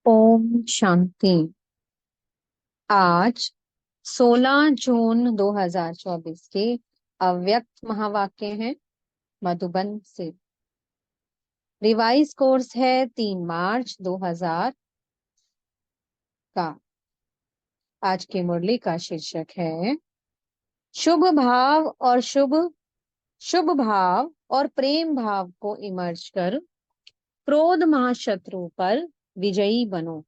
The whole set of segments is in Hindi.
ओम शांति। आज 16 जून 2024 के अव्यक्त महावाक्य हैं मधुबन से। रिवाइज कोर्स है 3 मार्च 2000 का। आज की मुरली का शीर्षक है शुभ भाव और शुभ भाव और प्रेम भाव को इमर्ज कर क्रोध महाशत्रु पर विजयी बनो।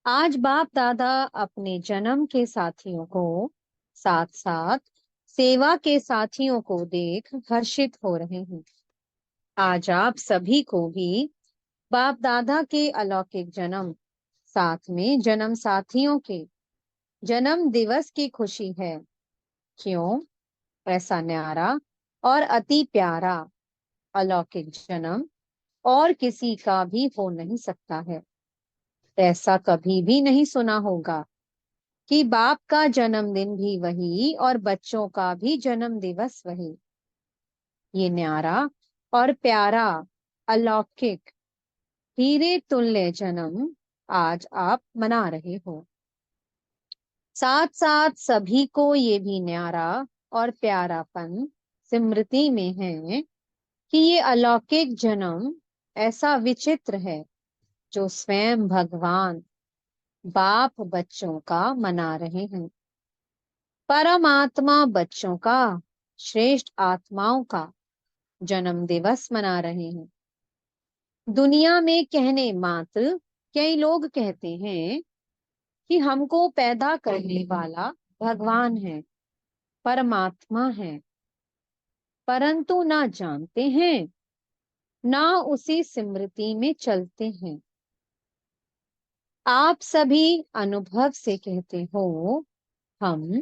आज बाप दादा अपने जन्म के साथियों को साथ साथ सेवा के साथियों को देख हर्षित हो रहे हैं। आज आप सभी को भी बाप दादा के अलौकिक जन्म साथ में जन्म साथियों के जन्म दिवस की खुशी है। क्यों? ऐसा न्यारा और अति प्यारा अलौकिक जन्म और किसी का भी हो नहीं सकता है। ऐसा कभी भी नहीं सुना होगा कि बाप का जन्मदिन भी वही और बच्चों का भी जन्म दिवस वही। ये न्यारा और प्यारा अलौकिक हीरे तुल्य जन्म आज आप मना रहे हो। साथ साथ सभी को ये भी न्यारा और प्यारापन स्मृति में है कि ये अलौकिक जन्म ऐसा विचित्र है जो स्वयं भगवान बाप बच्चों का मना रहे हैं। परमात्मा बच्चों का, श्रेष्ठ आत्माओं का जन्म दिवस मना रहे हैं। दुनिया में कहने मात्र कई लोग कहते हैं कि हमको पैदा करने वाला भगवान है, परमात्मा है, परंतु ना जानते हैं ना उसी स्मृति में चलते हैं। आप सभी अनुभव से कहते हो हम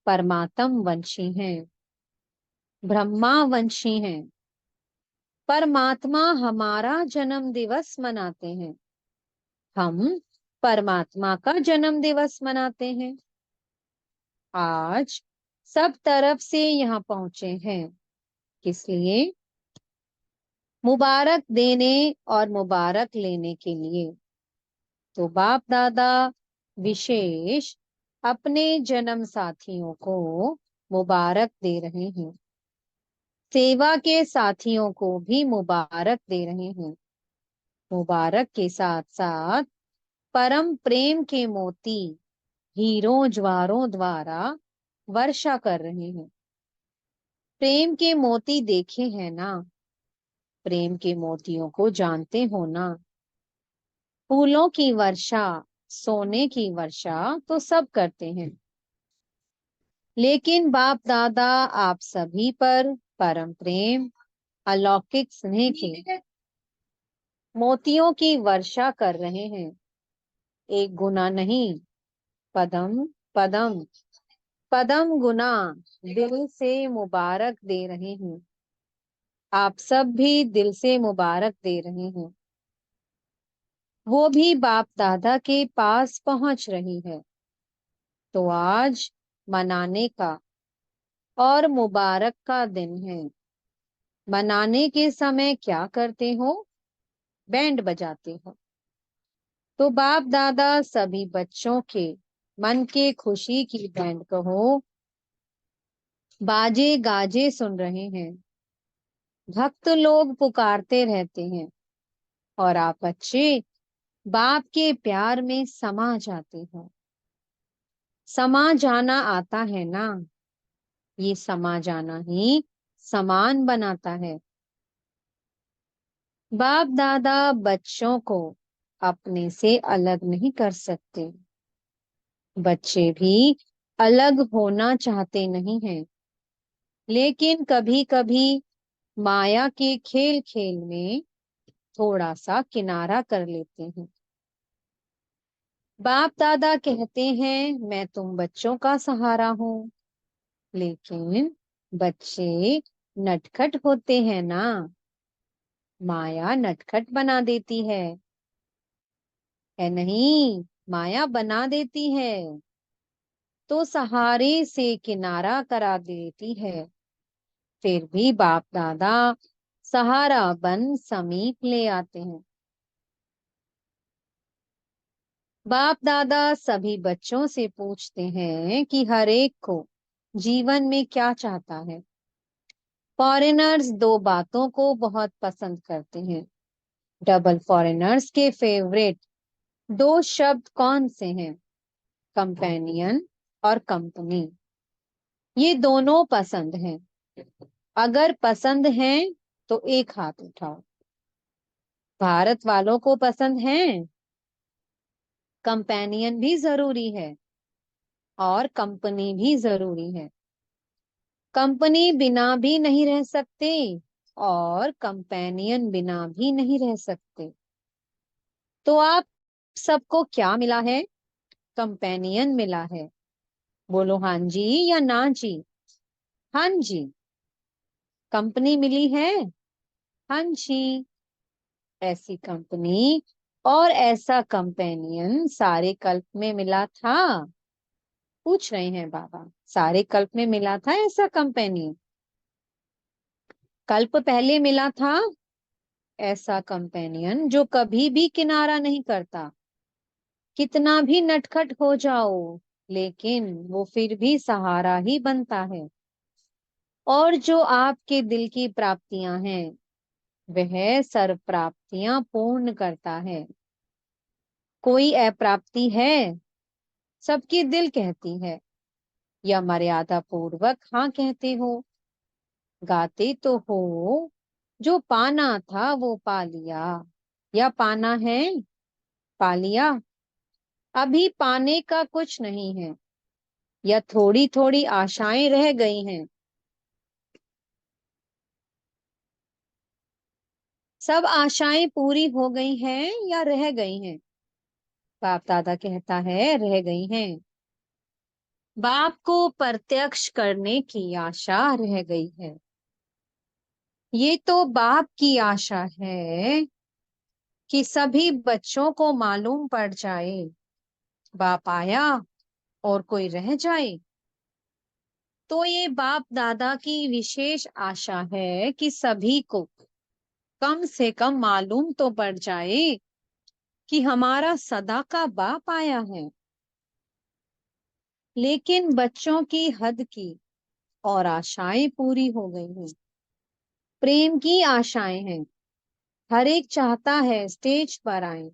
परमात्म वंशी हैं, ब्रह्मा वंशी हैं। परमात्मा हमारा जन्म दिवस मनाते हैं, हम परमात्मा का जन्म दिवस मनाते हैं। आज सब तरफ से यहाँ पहुंचे हैं किस लिए? मुबारक देने और मुबारक लेने के लिए। तो बाप दादा विशेष अपने जन्म साथियों को मुबारक दे रहे हैं, सेवा के साथियों को भी मुबारक दे रहे हैं। मुबारक के साथ साथ परम प्रेम के मोती हीरों ज्वारों द्वारा वर्षा कर रहे हैं। प्रेम के मोती देखे हैं ना? प्रेम के मोतियों को जानते हो ना? फूलों की वर्षा, सोने की वर्षा तो सब करते हैं, लेकिन बाप दादा आप सभी पर परम प्रेम अलौकिक स्नेह के मोतियों की वर्षा कर रहे हैं। एक गुना नहीं, पदम पदम पदम गुना दिल से मुबारक दे रहे हैं। आप सब भी दिल से मुबारक दे रहे हैं। वो भी बाप दादा के पास पहुंच रही है। तो आज मनाने का और मुबारक का दिन है। मनाने के समय क्या करते हो? बैंड बजाते हो। तो बाप दादा सभी बच्चों के मन के खुशी की बैंड कहो बाजे गाजे सुन रहे हैं। भक्त लोग पुकारते रहते हैं और आप बच्चे बाप के प्यार में समा जाते हो। समा जाना आता है ना? ये समा जाना ही समान बनाता है। बाप दादा बच्चों को अपने से अलग नहीं कर सकते। बच्चे भी अलग होना चाहते नहीं हैं, लेकिन कभी कभी माया के खेल खेल में थोड़ा सा किनारा कर लेते हैं। बाप दादा कहते हैं मैं तुम बच्चों का सहारा हूं, लेकिन बच्चे नटखट होते हैं ना? माया नटखट बना देती है नहीं? माया बना देती है तो सहारे से किनारा करा देती है। फिर भी बाप दादा सहारा बन समीप ले आते हैं। बाप दादा सभी बच्चों से पूछते हैं कि हर एक को जीवन में क्या चाहता है। फॉरेनर्स दो बातों को बहुत पसंद करते हैं। डबल फॉरेनर्स के फेवरेट दो शब्द कौन से हैं? कंपेनियन और कंपनी। ये दोनों पसंद हैं। अगर पसंद हैं तो एक हाथ उठाओ। भारत वालों को पसंद है। कंपेनियन भी जरूरी है और कंपनी भी जरूरी है। कंपनी बिना भी नहीं रह सकते और कंपेनियन बिना भी नहीं रह सकते। तो आप सबको क्या मिला है? कंपेनियन मिला है। बोलो हाँ जी या ना जी। हाँ जी। कंपनी मिली है। हाँ जी। ऐसी कंपनी और ऐसा कंपेनियन सारे कल्प में मिला था। पूछ रहे हैं बाबा, सारे कल्प में मिला था ऐसा कंपेनियन? कल्प पहले मिला था ऐसा कंपेनियन जो कभी भी किनारा नहीं करता। कितना भी नटखट हो जाओ लेकिन वो फिर भी सहारा ही बनता है। और जो आपके दिल की प्राप्तियां हैं वह सर्व प्राप्तियां पूर्ण करता है। कोई अप्राप्ति है? सबकी दिल कहती है या मर्यादा पूर्वक हाँ कहते हो? गाते तो हो जो पाना था वो पा लिया, या पाना है? पा लिया? अभी पाने का कुछ नहीं है या थोड़ी थोड़ी आशाएं रह गई हैं? सब आशाएं पूरी हो गई हैं या रह गई हैं? बाप दादा कहता है रह गई हैं। बाप को प्रत्यक्ष करने की आशा रह गई है। ये तो बाप की आशा है कि सभी बच्चों को मालूम पड़ जाए बाप आया और कोई रह जाए। तो ये बाप दादा की विशेष आशा है कि सभी को कम से कम मालूम तो पड़ जाए कि हमारा सदा का बाप आया है। लेकिन बच्चों की हद की और आशाएं पूरी हो गई हैं। प्रेम की आशाएं हैं। हर एक चाहता है स्टेज पर आए।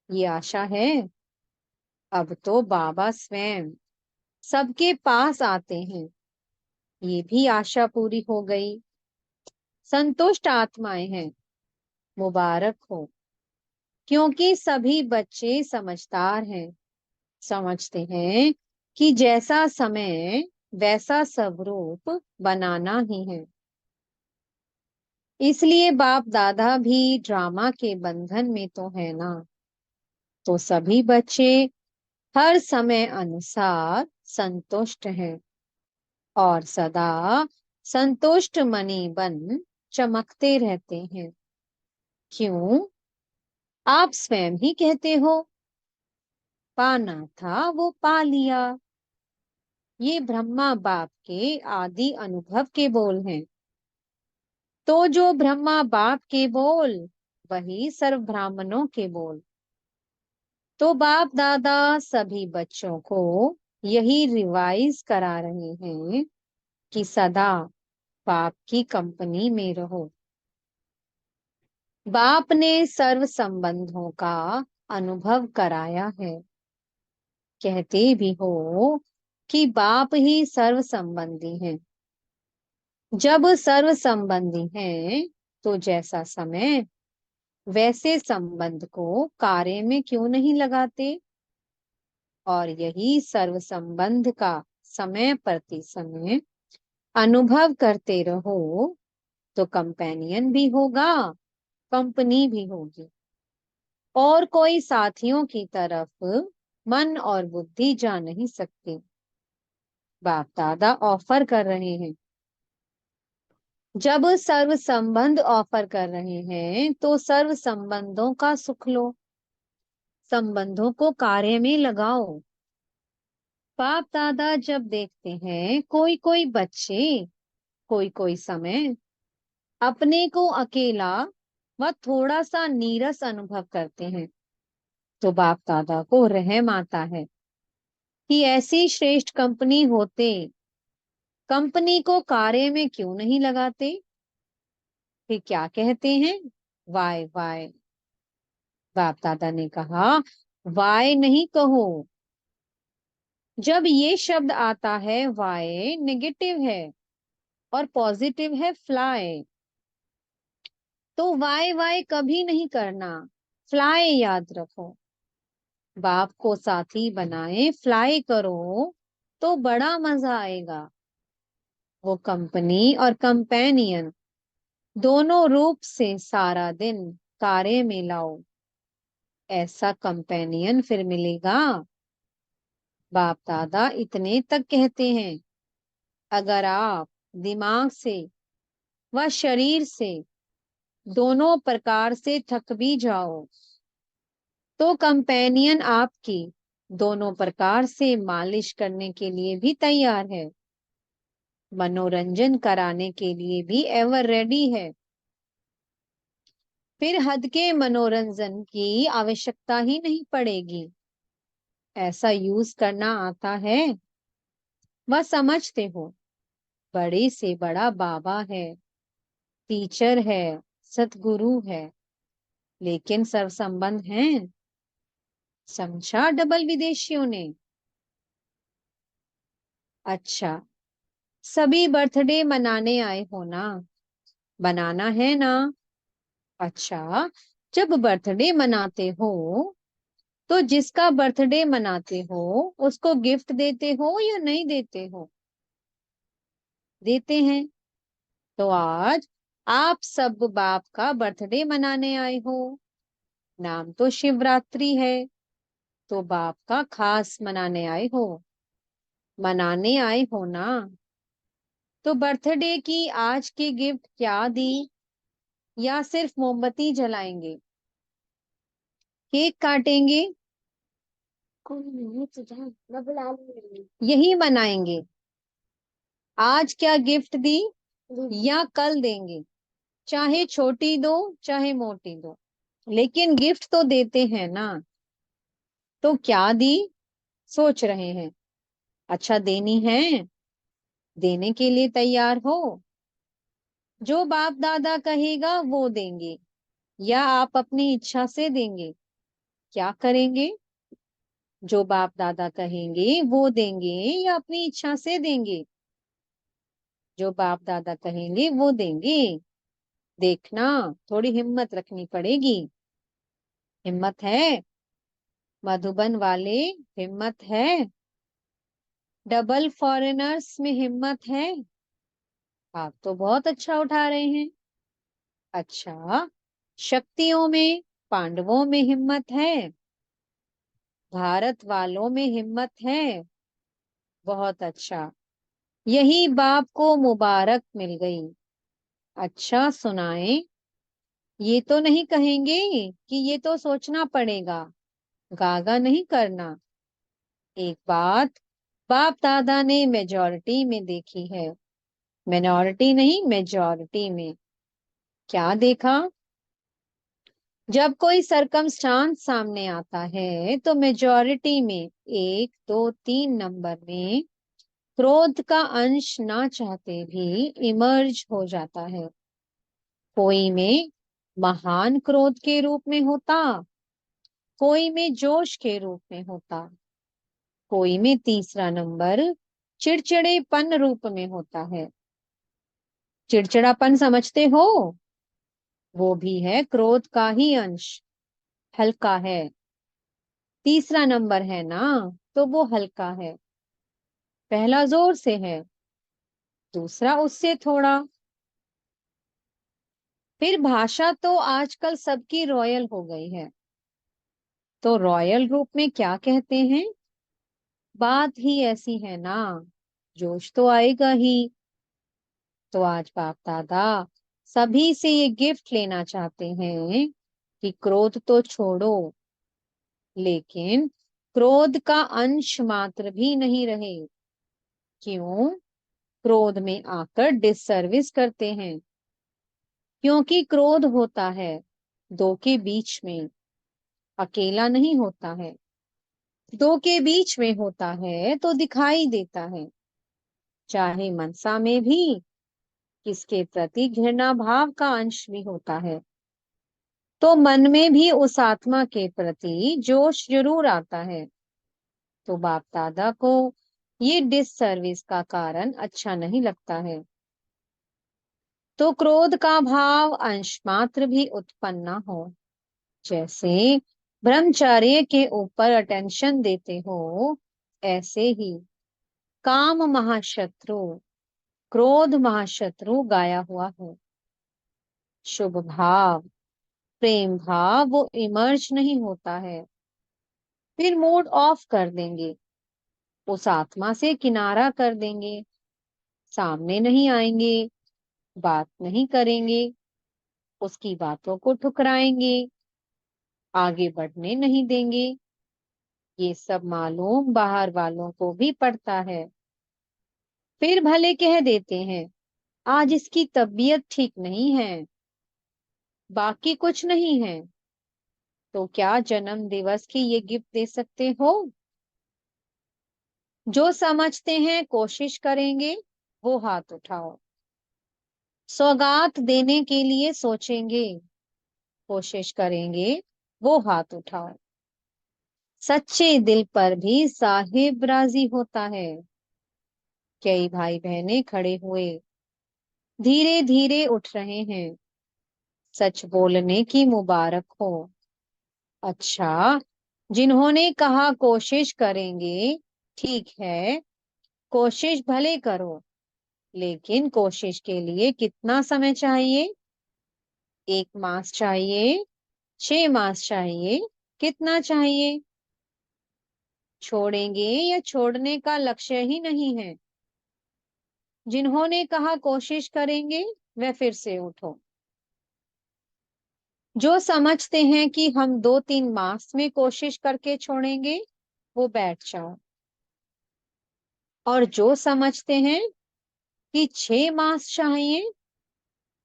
ये आशा है। अब तो बाबा स्वयं सबके पास आते हैं। ये भी आशा पूरी हो गई। संतुष्ट आत्माएं हैं। मुबारक हो, क्योंकि सभी बच्चे समझदार हैं। समझते हैं कि जैसा समय वैसा स्वरूप बनाना ही है। इसलिए बाप दादा भी ड्रामा के बंधन में तो है ना। तो सभी बच्चे हर समय अनुसार संतुष्ट हैं और सदा संतुष्ट मणि बन चमकते रहते हैं। क्यों? आप स्वयं ही कहते हो पाना था वो पा लिया। ये ब्रह्मा बाप के आदि अनुभव के बोल हैं। तो जो ब्रह्मा बाप के बोल वही सर्व ब्राह्मणों के बोल। तो बाप दादा सभी बच्चों को यही रिवाइज करा रहे हैं कि सदा बाप की कंपनी में रहो। बाप ने सर्व संबंधों का अनुभव कराया है। कहते भी हो कि बाप ही सर्व संबंधी हैं। जब सर्व संबंधी हैं तो जैसा समय वैसे संबंध को कार्य में क्यों नहीं लगाते? और यही सर्व संबंध का समय प्रति समय अनुभव करते रहो तो कंपेनियन भी होगा, कंपनी भी होगी। और कोई साथियों की तरफ मन और बुद्धि जा नहीं सकती। बाप दादा ऑफर कर रहे हैं। जब सर्व संबंध ऑफर कर रहे हैं तो सर्व संबंधों का सुख लो। संबंधों को कार्य में लगाओ। बाप दादा जब देखते हैं कोई कोई बच्चे कोई कोई समय अपने को अकेला व थोड़ा सा नीरस अनुभव करते हैं तो बाप दादा को रहम आता है कि ऐसी श्रेष्ठ कंपनी होते कंपनी को कार्य में क्यों नहीं लगाते। फिर क्या कहते हैं? वाय वाय। बाप दादा ने कहा, वाय नहीं कहो। जब ये शब्द आता है वाय नेगेटिव है और पॉजिटिव है फ्लाई, तो वाय वाय कभी नहीं करना, फ्लाई याद रखो। बाप को साथी बनाए, फ्लाई करो तो बड़ा मजा आएगा। वो कंपनी और कंपेनियन दोनों रूप से सारा दिन कार्य में लाओ, ऐसा कंपेनियन फिर मिलेगा। बाप दादा इतने तक कहते हैं, अगर आप दिमाग से व शरीर से दोनों प्रकार से थक भी जाओ तो कंपेनियन आपकी दोनों प्रकार से मालिश करने के लिए भी तैयार है, मनोरंजन कराने के लिए भी एवर रेडी है। फिर हद के मनोरंजन की आवश्यकता ही नहीं पड़ेगी। ऐसा यूज करना आता है, वह समझते हो। बड़े से बड़ा बाबा है, टीचर है, सतगुरु है, लेकिन सर्व संबंध है। समझा डबल विदेशियों ने? अच्छा, सभी बर्थडे मनाने आए हो ना? बनाना है ना? अच्छा, जब बर्थडे मनाते हो तो जिसका बर्थडे मनाते हो उसको गिफ्ट देते हो या नहीं देते हो? देते हैं। तो आज आप सब बाप का बर्थडे मनाने आए हो। नाम तो शिवरात्रि है, तो बाप का खास मनाने आए हो। मनाने आए हो ना? तो बर्थडे की आज की गिफ्ट क्या दी, या सिर्फ मोमबत्ती जलाएंगे, केक काटेंगे, यही मनाएंगे? आज क्या गिफ्ट दी या कल देंगे? चाहे छोटी दो चाहे मोटी दो, लेकिन गिफ्ट तो देते हैं ना। तो क्या दी, सोच रहे हैं? अच्छा, देनी है, देने के लिए तैयार हो? जो बाप दादा कहेगा वो देंगे, या आप अपनी इच्छा से देंगे? क्या करेंगे? जो बाप दादा कहेंगे वो देंगे या अपनी इच्छा से देंगे? जो बाप दादा कहेंगे वो देंगे। देखना, थोड़ी हिम्मत रखनी पड़ेगी। हिम्मत है? मधुबन वाले, हिम्मत है? डबल फॉरेनर्स में हिम्मत है? आप तो बहुत अच्छा उठा रहे हैं। अच्छा, शक्तियों में, पांडवों में हिम्मत है? भारत वालों में हिम्मत है? बहुत अच्छा, यही बाप को मुबारक मिल गई। अच्छा सुनाए, ये तो नहीं कहेंगे कि ये तो सोचना पड़ेगा, गागा नहीं करना। एक बात बाप दादा ने मेजॉरिटी में देखी है, मिनॉरिटी नहीं मेजॉरिटी में। क्या देखा? जब कोई सरकमस्टांस सामने आता है तो मेजॉरिटी में 1 2 3 नंबर में क्रोध का अंश ना चाहते भी इमर्ज हो जाता है। कोई में महान क्रोध के रूप में होता, कोई में जोश के रूप में होता, कोई में तीसरा नंबर चिड़चिड़ेपन रूप में होता है। चिड़चिड़ापन समझते हो? वो भी है क्रोध का ही अंश, हल्का है। तीसरा नंबर है ना, तो वो हल्का है। पहला जोर से है, दूसरा उससे थोड़ा। फिर भाषा तो आजकल सबकी रॉयल हो गई है, तो रॉयल रूप में क्या कहते हैं? बात ही ऐसी है ना, जोश तो आएगा ही। तो आज बाप दादा सभी से ये गिफ्ट लेना चाहते हैं कि क्रोध तो छोड़ो, लेकिन क्रोध का अंश मात्र भी नहीं रहे। क्यों? क्रोध में आकर डिससर्विस करते हैं, क्योंकि क्रोध होता है दो के बीच में, अकेला नहीं होता है, दो के बीच में होता है तो दिखाई देता है। चाहे मनसा में भी किसके प्रति घृणा भाव का अंश भी होता है, तो मन में भी उस आत्मा के प्रति जोश जरूर आता है। तो बाप दादा को ये डिससर्विस का कारण अच्छा नहीं लगता है। तो क्रोध का भाव अंश मात्र भी उत्पन्न ना हो, जैसे ब्रह्मचर्य के ऊपर अटेंशन देते हो, ऐसे ही काम महाशत्रु, क्रोध महाशत्रु गाया हुआ है। शुभ भाव, प्रेम भाव वो इमर्ज नहीं होता है, फिर मूड ऑफ कर देंगे, उस आत्मा से किनारा कर देंगे, सामने नहीं आएंगे, बात नहीं करेंगे, उसकी बातों को ठुकराएंगे, आगे बढ़ने नहीं देंगे। ये सब मालूम बाहर वालों को भी पड़ता है। फिर भले कह देते हैं आज इसकी तबीयत ठीक नहीं है, बाकी कुछ नहीं है। तो क्या जन्म दिवस की ये गिफ्ट दे सकते हो? जो समझते हैं कोशिश करेंगे, वो हाथ उठाओ। सौगात देने के लिए सोचेंगे, कोशिश करेंगे, वो हाथ उठाओ। सच्चे दिल पर भी साहिब राजी होता है। कई भाई बहनें खड़े हुए, धीरे धीरे उठ रहे हैं। सच बोलने की मुबारक हो। अच्छा, जिन्होंने कहा कोशिश करेंगे, ठीक है, कोशिश भले करो, लेकिन कोशिश के लिए कितना समय चाहिए? 1 मास चाहिए, 6 मास चाहिए, कितना चाहिए? छोड़ेंगे या छोड़ने का लक्ष्य ही नहीं है। जिन्होंने कहा कोशिश करेंगे, वह फिर से उठो। जो समझते हैं कि हम 2-3 मास में कोशिश करके छोड़ेंगे, वो बैठ जाओ। और जो समझते हैं कि 6 मास चाहिए,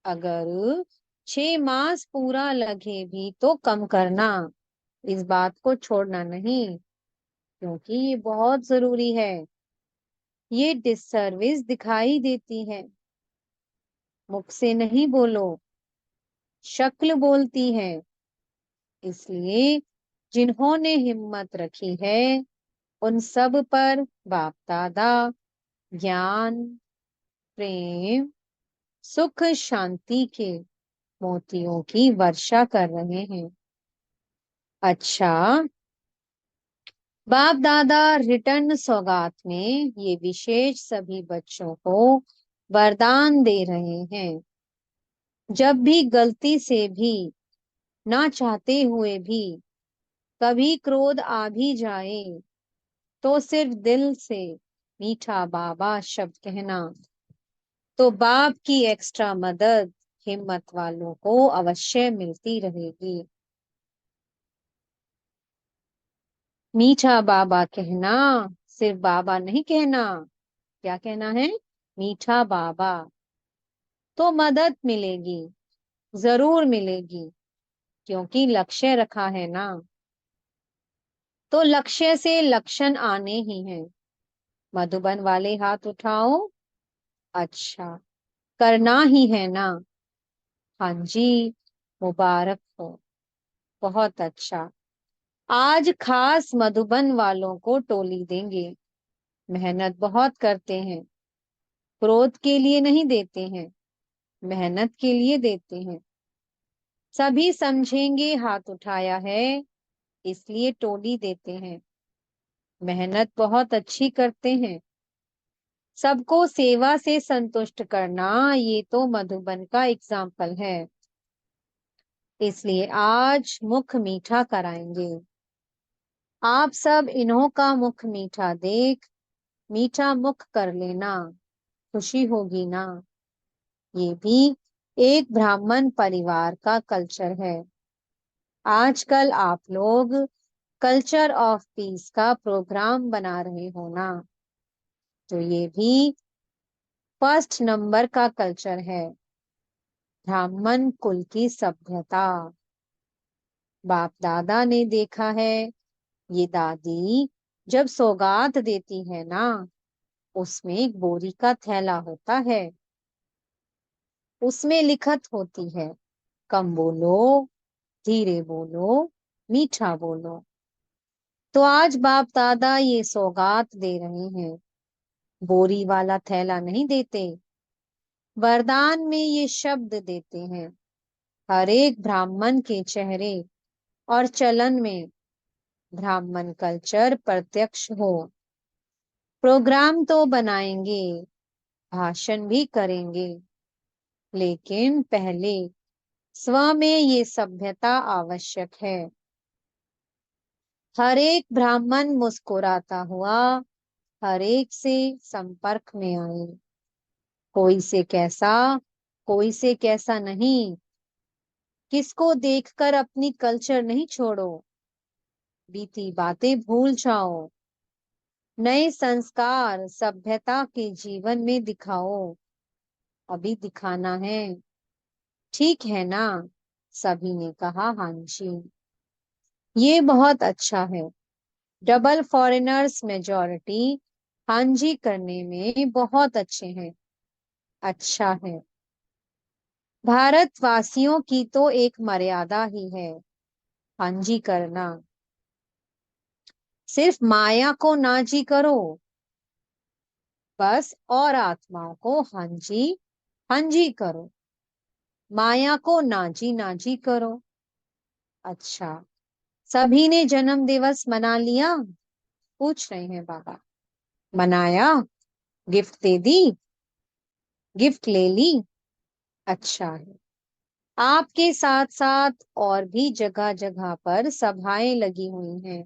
अगर 6 मास पूरा लगे भी तो कम करना, इस बात को छोड़ना नहीं, क्योंकि ये बहुत जरूरी है। ये डिससर्विस दिखाई देती है, मुख से नहीं बोलो, शक्ल बोलती है। इसलिए जिन्होंने हिम्मत रखी है, उन सब पर बाप दादा ज्ञान, प्रेम, सुख, शांति के मोतियों की वर्षा कर रहे हैं। अच्छा, बाप दादा रिटर्न सौगात में ये विशेष सभी बच्चों को वरदान दे रहे हैं। जब भी गलती से भी, ना चाहते हुए भी कभी क्रोध आ भी जाए, तो सिर्फ दिल से मीठा बाबा शब्द कहना। तो बाप की एक्स्ट्रा मदद हिम्मत वालों को अवश्य मिलती रहेगी। मीठा बाबा कहना, सिर्फ बाबा नहीं कहना। क्या कहना है? मीठा बाबा। तो मदद मिलेगी, जरूर मिलेगी, क्योंकि लक्ष्य रखा है ना। तो लक्ष्य से लक्षण आने ही हैं। मधुबन वाले हाथ उठाओ। अच्छा, करना ही है ना? हाँ जी, मुबारक हो। बहुत अच्छा। आज खास मधुबन वालों को टोली देंगे। मेहनत बहुत करते हैं, क्रोध के लिए नहीं देते हैं, मेहनत के लिए देते हैं। सभी समझेंगे हाथ उठाया है, इसलिए टोली देते हैं। मेहनत बहुत अच्छी करते हैं। सबको सेवा से संतुष्ट करना, ये तो मधुबन का एग्जाम्पल है। इसलिए आज मुख मीठा कराएंगे। आप सब इन्हों का मुख मीठा देख मीठा मुख कर लेना, खुशी होगी ना। ये भी एक ब्राह्मण परिवार का कल्चर है। आजकल आप लोग कल्चर ऑफ पीस का प्रोग्राम बना रहे हो ना, तो ये भी फर्स्ट नंबर का कल्चर है, ब्राह्मण कुल की सभ्यता। बाप दादा ने देखा है, ये दादी जब सौगात देती है ना, उसमें एक बोरी का थैला होता है। उसमें लिखत होती है, कम बोलो, धीरे बोलो, मीठा बोलो। तो आज बाप दादा ये सौगात दे रहे हैं, बोरी वाला थैला नहीं देते। वरदान में ये शब्द देते हैं, हर एक ब्राह्मण के चेहरे और चलन में ब्राह्मण कल्चर प्रत्यक्ष हो। प्रोग्राम तो बनाएंगे, भाषण भी करेंगे, लेकिन पहले स्व में ये सभ्यता आवश्यक है। हर एक ब्राह्मण मुस्कुराता हुआ हर एक से संपर्क में आए, कोई से कैसा, कोई से कैसा नहीं। किसको देखकर अपनी कल्चर नहीं छोड़ो, बीती बातें भूल जाओ। नए संस्कार सभ्यता के जीवन में दिखाओ, अभी दिखाना है। ठीक है ना? सभी ने कहा हाँ जी। ये बहुत अच्छा है। डबल फॉरेनर्स मेजॉरिटी हाँ जी करने में बहुत अच्छे हैं। अच्छा है। भारतवासियों की तो एक मर्यादा ही है, हाँ जी करना। सिर्फ माया को ना जी करो बस, और आत्माओं को हाँ जी करो। माया को ना जी करो। अच्छा, सभी ने जन्म दिवस मना लिया? पूछ रहे हैं बाबा। मनाया? गिफ्ट दे दी? गिफ्ट ले ली? अच्छा है। आपके साथ साथ और भी जगह जगह पर सभाएं लगी हुई हैं।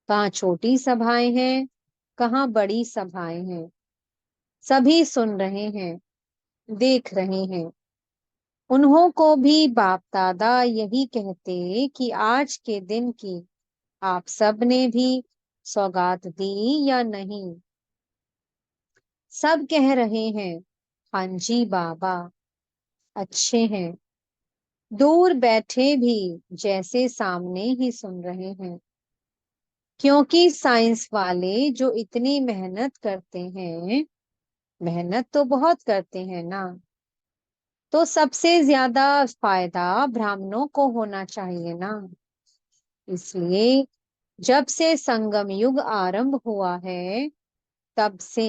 कहाँ छोटी सभाएं हैं, कहाँ बड़ी सभाएं हैं। सभी सुन रहे हैं, देख रहे हैं। उन्हों को भी बाप दादा यही कहते कि आज के दिन की आप सब ने भी सौगात दी या नहीं। सब कह रहे हैं हाँ जी बाबा, अच्छे हैं। दूर बैठे भी जैसे सामने ही सुन रहे हैं। क्योंकि साइंस वाले जो इतनी मेहनत करते हैं, मेहनत तो बहुत करते हैं ना, तो सबसे ज्यादा फायदा ब्राह्मणों को होना चाहिए ना। इसलिए जब से संगम युग आरंभ हुआ है, तब से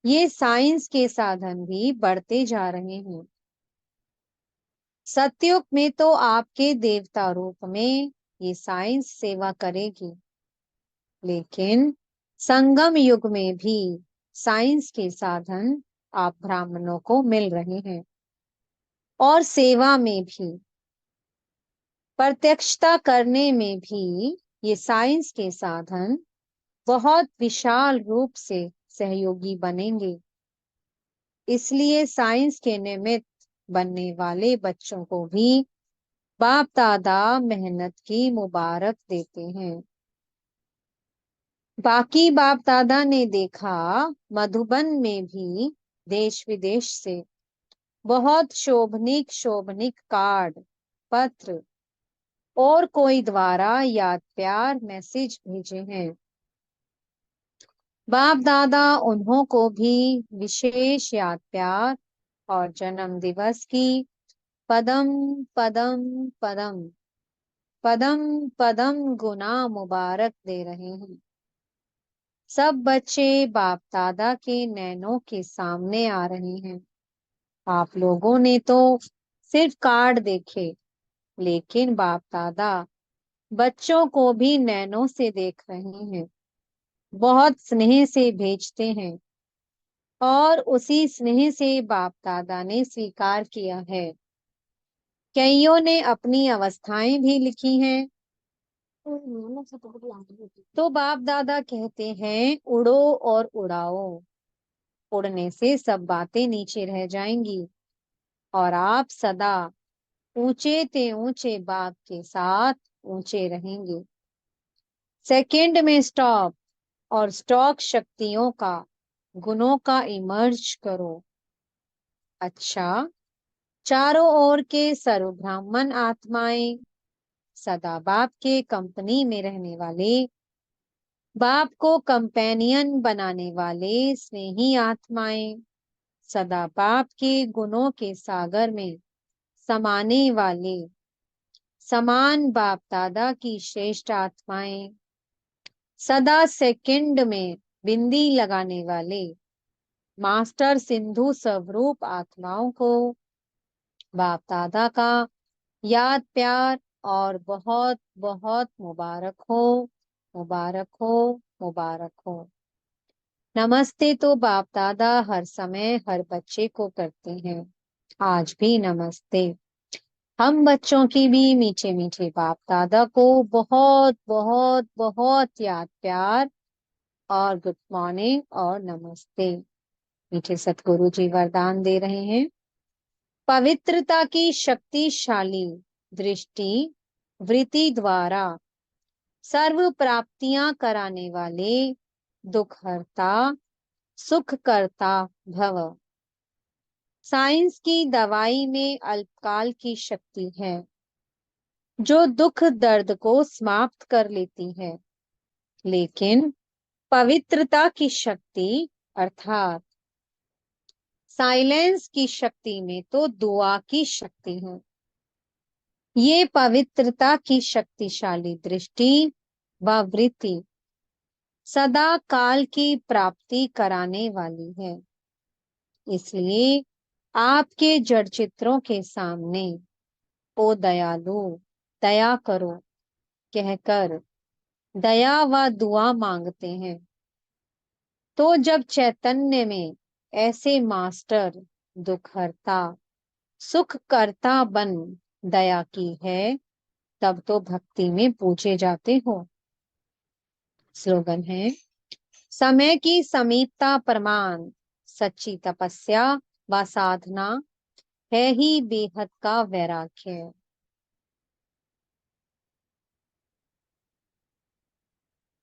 ये साइंस के साधन भी बढ़ते जा रहे हैं। सतयुग में तो आपके देवता रूप में ये साइंस सेवा करेगी, लेकिन संगम युग में भी साइंस के साधन आप ब्राह्मणों को मिल रहे हैं, और सेवा में भी, प्रत्यक्षता करने में भी ये साइंस के साधन बहुत विशाल रूप से सहयोगी बनेंगे। इसलिए साइंस के निमित्त बनने वाले बच्चों को भी बाप दादा मेहनत की मुबारक देते हैं। बाकी बाप दादा ने देखा, मधुबन में भी देश विदेश से बहुत शोभनिक शोभनिक कार्ड, पत्र और कोई द्वारा याद प्यार मैसेज भेजे हैं। बाप दादा उन्हों को भी विशेष याद प्यार और जन्म दिवस की पदम पदम पदम पदम पदम गुना मुबारक दे रहे हैं। सब बच्चे बाप दादा के नैनों के सामने आ रहे हैं। आप लोगों ने तो सिर्फ कार्ड देखे, लेकिन बाप दादा बच्चों को भी नैनों से देख रहे हैं, बहुत स्नेह से भेजते हैं, और उसी स्नेह से बाप दादा ने स्वीकार किया है। कईयों ने अपनी अवस्थाएं भी लिखी हैं। तो बाप दादा कहते हैं, उड़ो और उड़ाओ। उड़ने से सब बातें नीचे रह जाएंगी, और आप सदा ऊंचे ते ऊंचे बाप के साथ ऊंचे रहेंगे। सेकंड में स्टॉप, और स्टॉक शक्तियों का, गुणों का इमर्ज करो। अच्छा, चारों ओर के सर्व ब्राह्मण आत्माएं सदा बाप के कंपनी में रहने वाले, बाप को कंपेनियन बनाने वाले स्नेही आत्माएं, सदा बाप के गुणों के सागर में समाने वाले समान बाप दादा की श्रेष्ठ आत्माएं, सदा सेकंड में बिंदी लगाने वाले मास्टर सिंधु स्वरूप आत्माओं को बाप दादा का याद प्यार और बहुत बहुत मुबारक हो, मुबारक हो, मुबारक हो। नमस्ते तो बाप दादा हर समय हर बच्चे को करते हैं, आज भी नमस्ते। हम बच्चों की भी मीठे मीठे बाप दादा को बहुत बहुत बहुत याद प्यार और गुड मॉर्निंग और नमस्ते। मीठे सतगुरु जी वरदान दे रहे हैं। पवित्रता की शक्तिशाली दृष्टि वृत्ति द्वारा सर्व प्राप्तियां कराने वाले दुखहर्ता सुखकर्ता भव। साइंस की दवाई में अल्पकाल की शक्ति है जो दुख दर्द को समाप्त कर लेती है, लेकिन पवित्रता की शक्ति अर्थात साइलेंस की शक्ति में तो दुआ की शक्ति है। ये पवित्रता की शक्तिशाली दृष्टि व वृत्ति सदा काल की प्राप्ति कराने वाली है। इसलिए आपके जड़ चित्रों के सामने ओ दयालु दया करो कहकर दया व दुआ मांगते हैं। तो जब चैतन्य में ऐसे मास्टर दुखहर्ता सुखकर्ता बन दया की है, तब तो भक्ति में पूछे जाते हो। स्लोगन है, समय की समीपता प्रमाण सच्ची तपस्या व साधना है ही बेहद का वैराग्य।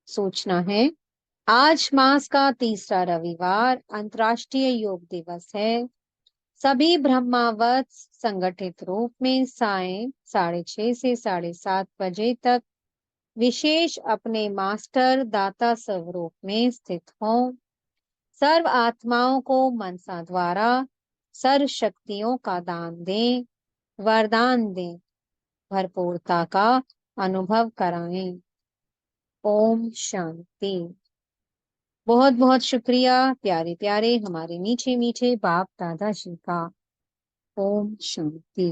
सूचना है, आज मास का तीसरा रविवार अंतर्राष्ट्रीय योग दिवस है। सभी ब्रह्मावत संगठित रूप में सायं 6:30 से 7:30 बजे तक विशेष अपने मास्टर दाता स्वरूप में स्थित हों। सर्व आत्माओं को मनसा द्वारा सर्व शक्तियों का दान दें, वरदान दें, भरपूरता का अनुभव कराएं। ओम शांति। बहुत बहुत शुक्रिया प्यारे प्यारे हमारे मीठे मीठे बाप दादा जी का। ओम शांति।